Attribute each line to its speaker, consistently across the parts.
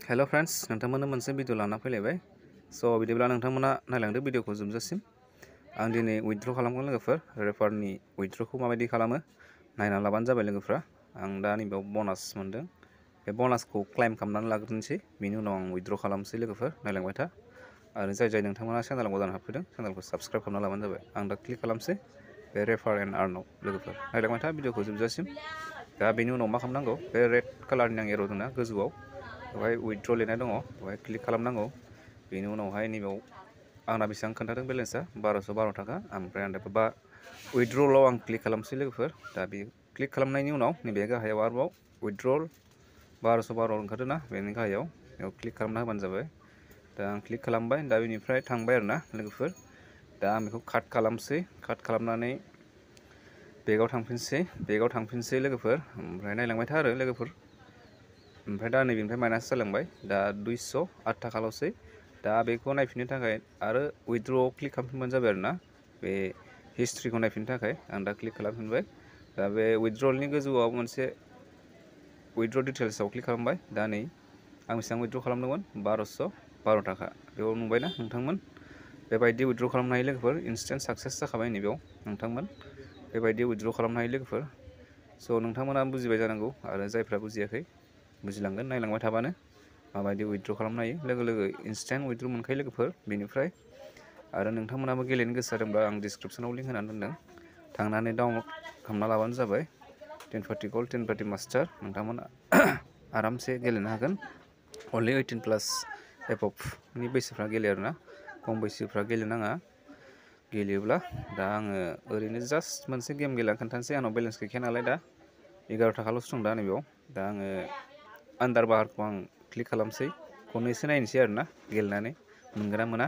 Speaker 1: hello friends नोंथांमोननो मोनसे video लाना फैलायबाय स' बिदिब्ला नोंथांमोना नायलांदो भिडिअखौ जोबजासिम आं दिनै उइथड्र खालामगोन लोगोफोर रेफारनि उइथड्रखौ माबायदि खालामो नायना लाबानो जाबाय लोगोफ्रा आं दा नैबेयाव बोनास मोनदों बे बोनासखौ क्लेम खालामनानै लाग्रोनोसै बिनि उनाव आं उइथड्र खालामसै लोगोफोर नायलांबाय था आरो जाय नोंथांमोना चेनेलाव गोदान हाबफैदों चेनेलखौ साबस्क्राइब खालामना लाबानो जाबाय आं दा क्लिक खालामसै बे रेफार एन्ड आर्नआव लोगोफोर नायलांबाय था भिडिअखौ जोबजासिम दा बेनि उनाव मा खालामनांगौ बे रेड कालारनि आं एरो दंना गोजौआव बेवहाय उइथड्र लिरनाय दङ बेवहाय क्लिक खालामनांगौ बेनि उनावहाय नैबेयाव आंना बेसेबां खोन्थादों बेलेन्सआ 1212 थाखा ओमफ्राय आं दा उइथड्रआव आं क्लिक खालामसै लोगोफोर दा बे क्लिक खालामनायनि उनाव नैबे गाहायाव आरोबाव उइथड्र 1212 ओंखारदों ना बेनि गाहायाव बेयाव क्लिक खालामना होबानो जाबाय दा आं क्लिक खालामबाय दा बेनिफ्राय थांबाय आरोना लोगोफोर दा आं बेखौ काट खालामसै काट खालामनानै बेगाव थांफिनसै लोगोफोर ओमफ्राय नायलांबाय था आरो लोगोफोर ओमफ्राय दा नैबेनिफ्राय माइनास जालांबाय दा 208 थाखाल'सै दा बेखौ नायफिननो थाखाय आरो उइथड्रआव क्लिक खालामफिनबानो जाबाय आरोना बे हिस्ट्रिखौ नायफिननो थाखाय आं दा क्लिक खालामफिनबाय दा बे उइथड्रलनि गोजौआव मोनसे उइथड्र डिटेल्सआव क्लिक खालामबाय दा नै आं बेसेबां उइथड्र खालामदोंमोन 1212 थाखा बेयाव नुबायना नोंथांमोन बेबायदि उइथड्र खालामनो हायो लोगोफोर इन्स्टेन्ट साक्सेस जाखाबाय नैबेयाव नोंथांमोन बेबायदि उइथड्र खालामनो हायो लोगोफोर स' नोंथांमोना बुजिबाय जानांगौ आरो जायफ्रा बुजियाखै बुजिलांगोन नायलांबाय थाबानो माबायदि उइथड्र खालामनो हायो लोगो इन्स्टेन्ट उइथड्र मोनखायो लोगोफोर बेनिफ्राय आरो नोंथांमोनाबो गेलेनो गोसो जादोंब्ला आं डिसक्रिपसनाव लिंक होनानै दोनदों थांनानै डाउनलड खालामना लाबानो जाबाय 10 पार्टि गल्ड 10 पार्टि मास्टार नोंथांमोना आरामसे गेलेनो हागोन अनलि 18+ एबभनि बैसोफ्रा गेलेयो आरोना खम बैसोफ्रा गेलेनाङा गेलेयोब्ला दा आङो ओरैनो जास्ट मोनसे गेम गेलेना खोन्थानोसै आंनाव बेलेन्स गैखाया नालाय दा 11 थाखाल'सो दं दा नैबेयाव दा आङो आन्दार बाहारखौ आं क्लिक खालामसै खननैसो नायनोसै आरोना गेलेनानै मोनगोना मोना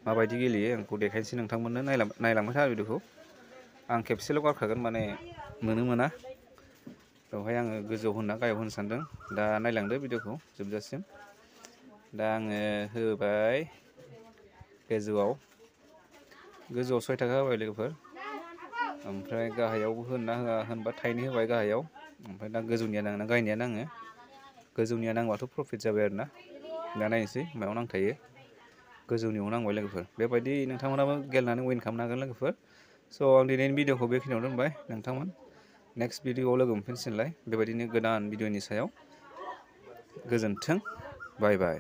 Speaker 1: माबायदि गेलेयो आंखौ देखायनोसै नोंथांमोननो नायलांबाय था भिडिअखौ आं खेबसेल' गारखागोन माने मोना बेवहाय आङो गोजौआव होना गाहायाव होनो सानदों दा नायलांदो भिडिअखौ जोबजासिम दा आङो होबाय गोजौआव 6 थाखा होबाय लोगोफोर ओमफ्राय गाहायावबो होना होआ होनबा थाइनै होबाय गाहायाव ओमफ्राय दा गोजौनिया नाङो ना गाहायनिया नाङो गोजौनिया नांबाथ' प्रफिट जाबाय आरोना दा नायनोसै मायाव नांथायो गोजौनियाव नांबाय लोगोफोर बेबायदि नोंथांमोनाबो गेलेनानै विन खालामनो हागोन लोगोफोर स' आं दिनैनि भिडिअखौ बेखिनियाव दोनबाय नोंथांमोन नेक्स्ट भिडिअआव लोगो मोनफिनसिनलाय बेबायदिनो गोदान भिडिअनि सायाव गोजोन्थों बाय बाय